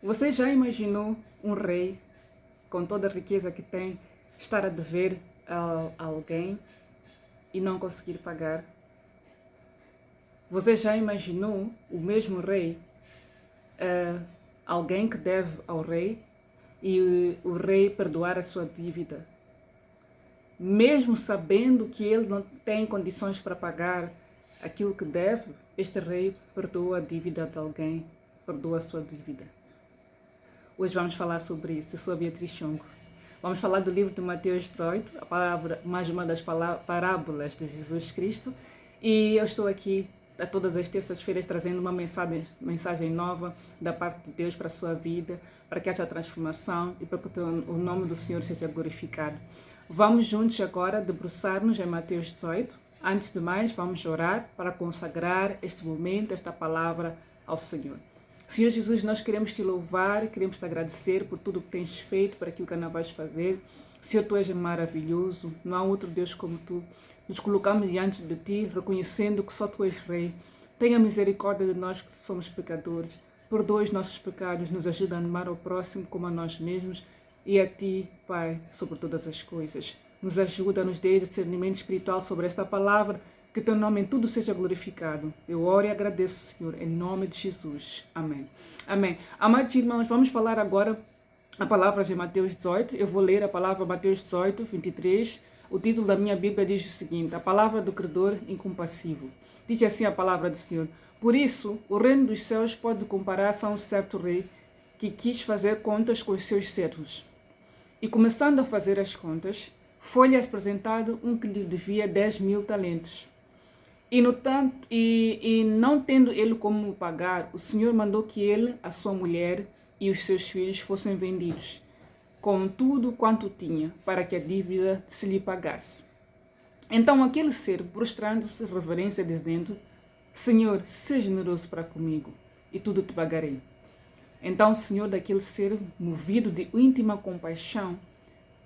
Você já imaginou um rei, com toda a riqueza que tem, estar a dever a alguém e não conseguir pagar? Você já imaginou o mesmo rei, alguém que deve ao rei e o rei perdoar a sua dívida? Mesmo sabendo que ele não tem condições para pagar aquilo que deve, este rei perdoa a dívida de alguém, perdoa a sua dívida. Hoje vamos falar sobre isso. Eu sou a Beatriz Chongo. Vamos falar do livro de Mateus 18, a palavra, mais uma das parábolas de Jesus Cristo. E eu estou aqui a todas as terças-feiras trazendo uma mensagem nova da parte de Deus para a sua vida, para que haja transformação e para que o nome do Senhor seja glorificado. Vamos juntos agora debruçar-nos em Mateus 18. Antes de mais, vamos orar para consagrar este momento, esta palavra ao Senhor. Senhor Jesus, nós queremos te louvar, queremos te agradecer por tudo que tens feito, por aquilo que ainda vais fazer. Senhor, tu és maravilhoso, não há outro Deus como tu. Nos colocamos diante de ti, reconhecendo que só tu és Rei. Tenha misericórdia de nós que somos pecadores. Perdoa os nossos pecados, nos ajuda a amar ao próximo como a nós mesmos e a ti, Pai, sobre todas as coisas. Nos ajuda, nos dê discernimento espiritual sobre esta palavra, que teu nome em tudo seja glorificado. Eu oro e agradeço, Senhor, em nome de Jesus. Amém. Amém. Amados irmãos, vamos falar agora a palavra de Mateus 18. Eu vou ler a palavra Mateus 18, 23. O título da minha Bíblia diz o seguinte: a palavra do credor incompassível. Diz assim a palavra do Senhor: por isso, o reino dos céus pode comparar-se a um certo rei que quis fazer contas com os seus servos. E começando a fazer as contas, foi-lhe apresentado um que lhe devia 10.000 talentos. E não tendo ele como pagar, o Senhor mandou que ele, a sua mulher e os seus filhos fossem vendidos, com tudo quanto tinha, para que a dívida se lhe pagasse. Então aquele servo, prostrando-se em reverência, dizendo: Senhor, seja generoso para comigo, e tudo te pagarei. Então o Senhor daquele servo, movido de íntima compaixão,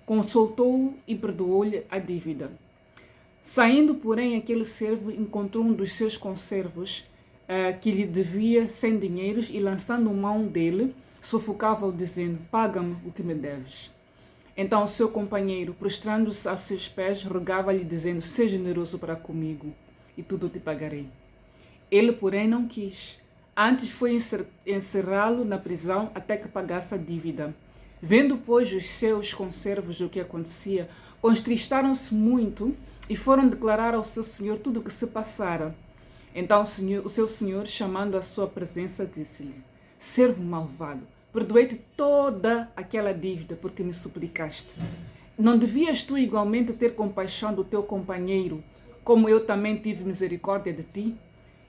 consultou-o e perdoou-lhe a dívida. Saindo, porém, aquele servo encontrou um dos seus conservos que lhe devia 100 dinheiros e, lançando mão dele, sufocava-o, dizendo: paga-me o que me deves. Então o seu companheiro, prostrando-se a seus pés, rogava-lhe, dizendo: seja generoso para comigo, e tudo te pagarei. Ele, porém, não quis. Antes foi encerrá-lo na prisão até que pagasse a dívida. Vendo, pois, os seus conservos o que acontecia, contristaram-se muito e foram declarar ao seu senhor tudo o que se passara. Então o seu senhor, chamando à sua presença, disse-lhe: servo malvado, perdoei-te toda aquela dívida porque me suplicaste. Não devias tu igualmente ter compaixão do teu companheiro, como eu também tive misericórdia de ti?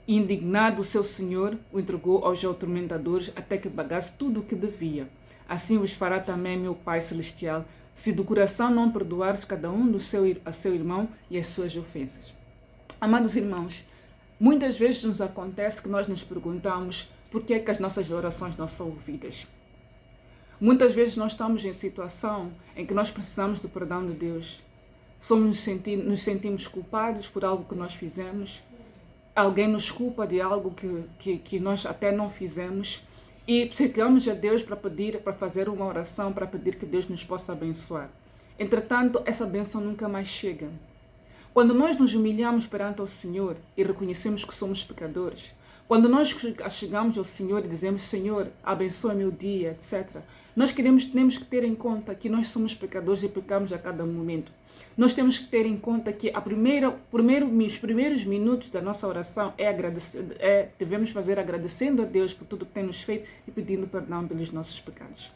Indignado, o seu senhor o entregou aos atormentadores até que pagasse tudo o que devia. Assim vos fará também meu Pai Celestial, se do coração não perdoares cada um a seu irmão e as suas ofensas. Amados irmãos, muitas vezes nos acontece que nós nos perguntamos por que é que as nossas orações não são ouvidas. Muitas vezes nós estamos em situação em que nós precisamos do perdão de Deus. Nos sentimos culpados por algo que nós fizemos. Alguém nos culpa de algo que nós até não fizemos. E chegamos a Deus para fazer uma oração, para pedir que Deus nos possa abençoar. Entretanto, essa bênção nunca mais chega. Quando nós nos humilhamos perante o Senhor e reconhecemos que somos pecadores, quando nós chegamos ao Senhor e dizemos: Senhor, abençoa meu dia, etc., nós temos que ter em conta que nós somos pecadores e pecamos a cada momento. Nós temos que ter em conta que os primeiros minutos da nossa oração devemos fazer agradecendo a Deus por tudo que tem nos feito e pedindo perdão pelos nossos pecados.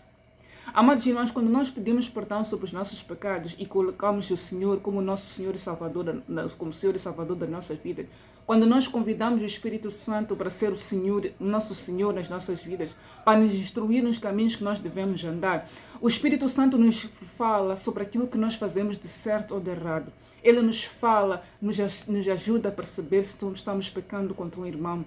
Amados irmãos, quando nós pedimos perdão sobre os nossos pecados e colocamos o Senhor como nosso Senhor e Salvador, como Senhor e Salvador da nossa vida, quando nós convidamos o Espírito Santo para ser o nosso Senhor nas nossas vidas, para nos instruir nos caminhos que nós devemos andar, o Espírito Santo nos fala sobre aquilo que nós fazemos de certo ou de errado. Ele nos fala, nos ajuda a perceber se estamos pecando contra um irmão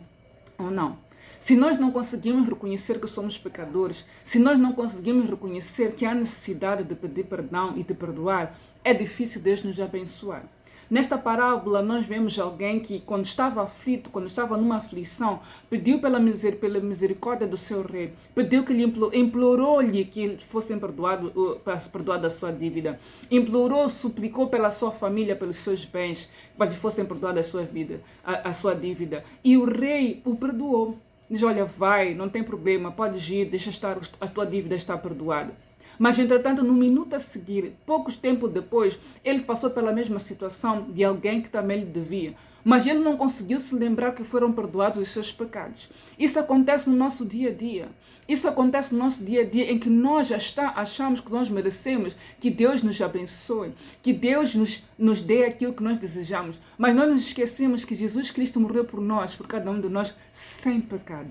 ou não. Se nós não conseguimos reconhecer que somos pecadores, se nós não conseguimos reconhecer que há necessidade de pedir perdão e de perdoar, é difícil Deus nos abençoar. Nesta parábola nós vemos alguém que quando estava aflito, quando estava numa aflição, pediu pela misericórdia do seu rei, pediu que ele implorou-lhe que ele fosse perdoado a sua dívida, implorou, suplicou pela sua família, pelos seus bens, para que fossem perdoadas a sua vida, a sua dívida. E o rei o perdoou. Diz, olha, vai, não tem problema, podes ir, deixa estar, a tua dívida está perdoada. Mas, entretanto, no minuto a seguir, poucos tempos depois, ele passou pela mesma situação de alguém que também lhe devia. Mas ele não conseguiu se lembrar que foram perdoados os seus pecados. Isso acontece no nosso dia a dia. Isso acontece no nosso dia a dia em que nós achamos que nós merecemos que Deus nos abençoe, que Deus nos dê aquilo que nós desejamos. Mas nós nos esquecemos que Jesus Cristo morreu por nós, por cada um de nós, sem pecado.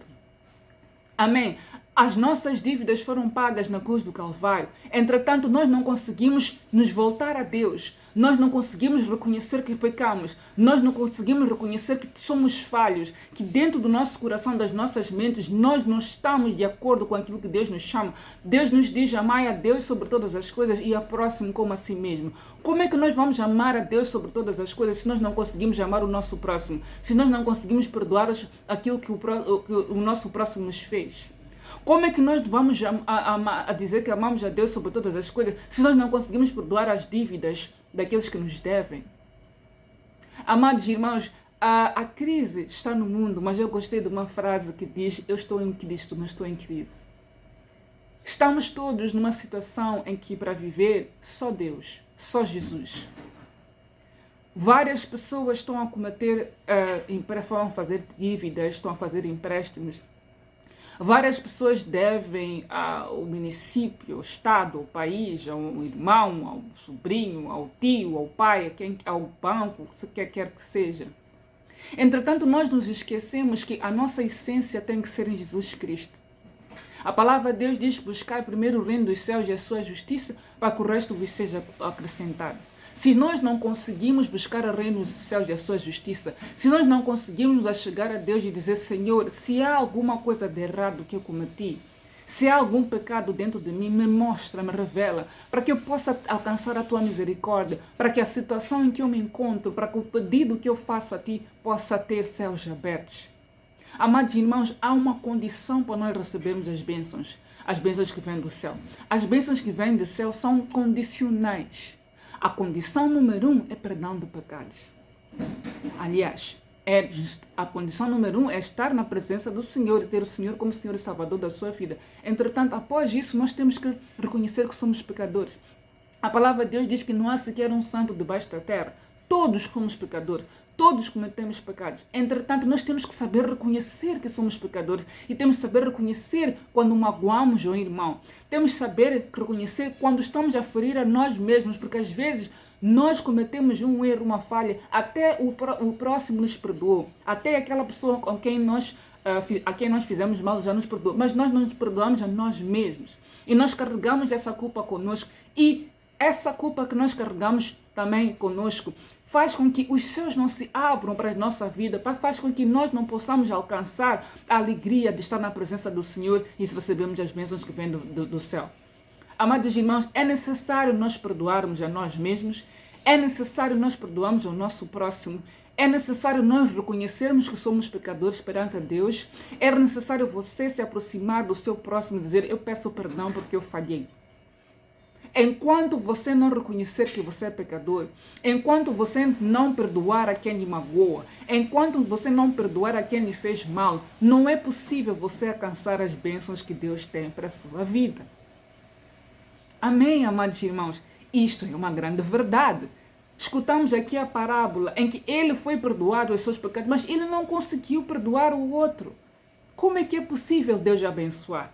Amém? As nossas dívidas foram pagas na cruz do Calvário. Entretanto, nós não conseguimos nos voltar a Deus. Nós não conseguimos reconhecer que pecamos. Nós não conseguimos reconhecer que somos falhos. Que dentro do nosso coração, das nossas mentes, nós não estamos de acordo com aquilo que Deus nos chama. Deus nos diz, amai a Deus sobre todas as coisas e ao próximo como a si mesmo. Como é que nós vamos amar a Deus sobre todas as coisas se nós não conseguimos amar o nosso próximo? Se nós não conseguimos perdoar aquilo que o nosso próximo nos fez? Como é que nós vamos a dizer que amamos a Deus sobre todas as coisas se nós não conseguimos perdoar as dívidas daqueles que nos devem? Amados irmãos, a crise está no mundo, mas eu gostei de uma frase que diz, eu estou em Cristo, não estou em crise. Estamos todos numa situação em que para viver só Deus, só Jesus. Várias pessoas estão a cometer, estão a fazer dívidas, estão a fazer empréstimos. Várias pessoas devem ao município, ao Estado, ao país, ao irmão, ao sobrinho, ao tio, ao pai, ao banco, o que quer que seja. Entretanto, nós nos esquecemos que a nossa essência tem que ser em Jesus Cristo. A palavra de Deus diz, buscai primeiro o reino dos céus e a sua justiça, para que o resto vos seja acrescentado. Se nós não conseguimos buscar o reino dos céus e a sua justiça, se nós não conseguimos chegar a Deus e dizer, Senhor, se há alguma coisa de errado que eu cometi, se há algum pecado dentro de mim, me mostra, me revela, para que eu possa alcançar a tua misericórdia, para que a situação em que eu me encontro, para que o pedido que eu faço a ti possa ter céus abertos. Amados irmãos, há uma condição para nós recebermos as bênçãos que vêm do céu. As bênçãos que vêm do céu são condicionais. A condição número 1 é perdão de pecados. Aliás, a condição número 1 é estar na presença do Senhor e ter o Senhor como Senhor e Salvador da sua vida. Entretanto, após isso, nós temos que reconhecer que somos pecadores. A palavra de Deus diz que não há sequer um santo debaixo da terra. Todos somos pecadores. Todos cometemos pecados. Entretanto, nós temos que saber reconhecer que somos pecadores e temos que saber reconhecer quando magoamos um irmão. Temos que saber reconhecer quando estamos a ferir a nós mesmos, porque às vezes nós cometemos um erro, uma falha, até o próximo nos perdoou, até aquela pessoa a quem nós fizemos mal já nos perdoou, mas nós não nos perdoamos a nós mesmos. E nós carregamos essa culpa conosco e essa culpa que nós carregamos também conosco faz com que os céus não se abram para a nossa vida, faz com que nós não possamos alcançar a alegria de estar na presença do Senhor e recebermos as bênçãos que vêm do céu. Amados irmãos, é necessário nós perdoarmos a nós mesmos, é necessário nós perdoarmos ao nosso próximo, é necessário nós reconhecermos que somos pecadores perante a Deus, é necessário você se aproximar do seu próximo e dizer, eu peço perdão porque eu falhei. Enquanto você não reconhecer que você é pecador, enquanto você não perdoar a quem lhe magoa, enquanto você não perdoar a quem lhe fez mal, não é possível você alcançar as bênçãos que Deus tem para a sua vida. Amém, amados irmãos? Isto é uma grande verdade. Escutamos aqui a parábola em que ele foi perdoado os seus pecados, mas ele não conseguiu perdoar o outro. Como é que é possível Deus abençoar?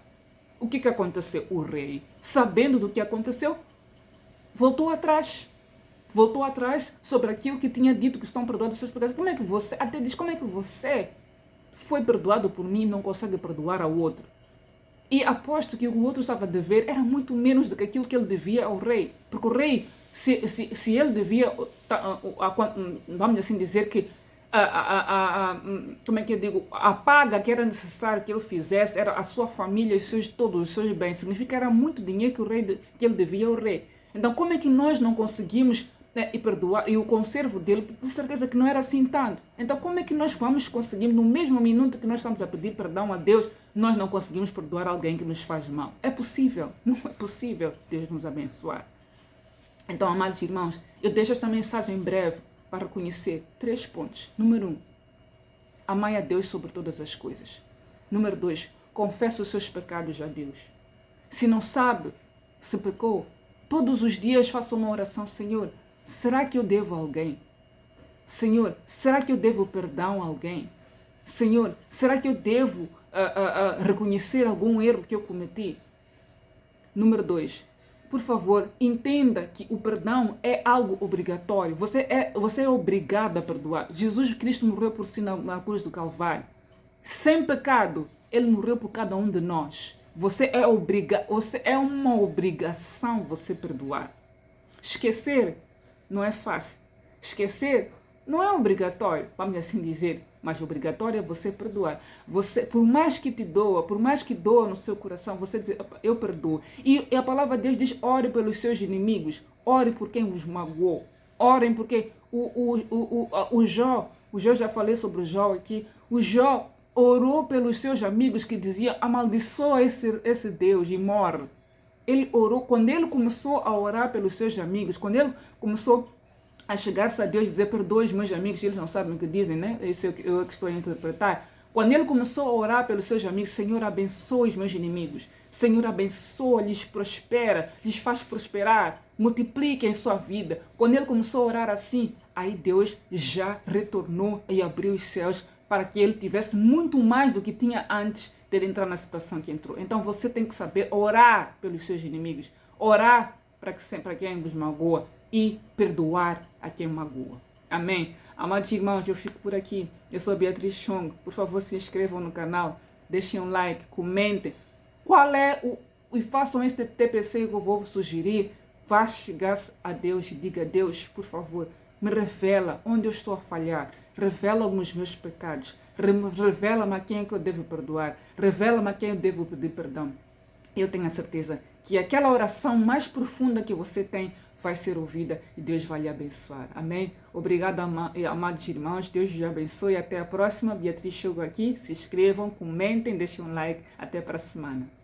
O que aconteceu? O rei, sabendo do que aconteceu, voltou atrás. Voltou atrás sobre aquilo que tinha dito que estão perdoados os seus pecados. Como é que você, até diz, como é que você foi perdoado por mim e não consegue perdoar ao outro? E aposto que o outro estava a dever era muito menos do que aquilo que ele devia ao rei. Porque o rei, se ele devia, vamos assim dizer que, como é que eu digo, a paga que era necessário que ele fizesse era a sua família e todos os seus bens. Significa que era muito dinheiro que ele devia ao rei. Então, como é que nós não conseguimos né, e perdoar, e o conservo dele, de certeza que não era assim tanto. Então, como é que nós vamos conseguir, no mesmo minuto que nós estamos a pedir perdão a Deus, nós não conseguimos perdoar alguém que nos faz mal? É possível, não é possível Deus nos abençoar. Então, amados irmãos, eu deixo esta mensagem breve para reconhecer 3 pontos. Número 1, amai a Deus sobre todas as coisas. Número 2, confesse os seus pecados a Deus. Se não sabe, se pecou, todos os dias faça uma oração: Senhor, será que eu devo a alguém? Senhor, será que eu devo perdão a alguém? Senhor, será que eu devo reconhecer algum erro que eu cometi? Número 2, por favor, entenda que o perdão é algo obrigatório. Você é obrigado a perdoar. Jesus Cristo morreu por si na cruz do Calvário. Sem pecado, Ele morreu por cada um de nós. Você é uma obrigação você perdoar. Esquecer não é fácil. Esquecer não é obrigatório, vamos assim dizer, mas obrigatório é você perdoar. Você, por mais que te doa, por mais que doa no seu coração, você diz: eu perdoo. E a palavra de Deus diz: ore pelos seus inimigos, ore por quem vos magoou. Orem porque o Jó já falei sobre o Jó aqui, o Jó orou pelos seus amigos que diziam: amaldiçoa esse Deus e morre. Ele orou, quando ele começou a orar pelos seus amigos, quando ele começou a chegar-se a Deus e dizer: perdoa os meus amigos, eles não sabem o que dizem, né? Isso eu que estou a interpretar. Quando ele começou a orar pelos seus amigos: Senhor, abençoa os meus inimigos. Senhor, abençoa, lhes prospera, lhes faz prosperar, multiplica em sua vida. Quando ele começou a orar assim, aí Deus já retornou e abriu os céus para que ele tivesse muito mais do que tinha antes de ele entrar na situação que entrou. Então você tem que saber orar pelos seus inimigos, orar para quem vos magoa e perdoar a quem magoa. Amém? Amados irmãos, eu fico por aqui. Eu sou a Beatriz Chong. Por favor, se inscrevam no canal, deixem um like, comentem. Qual é e façam este TPC que eu vou sugerir. Vá chegar a Deus e diga: Deus, por favor, me revela onde eu estou a falhar. Revela-me os meus pecados. Revela-me a quem é que eu devo perdoar. Revela-me a quem eu devo pedir perdão. Eu tenho a certeza que aquela oração mais profunda que você tem vai ser ouvida e Deus vai lhe abençoar. Amém? Obrigado, amados irmãos. Deus lhe abençoe. Até a próxima. Beatriz chegou aqui. Se inscrevam, comentem, deixem um like. Até para a semana.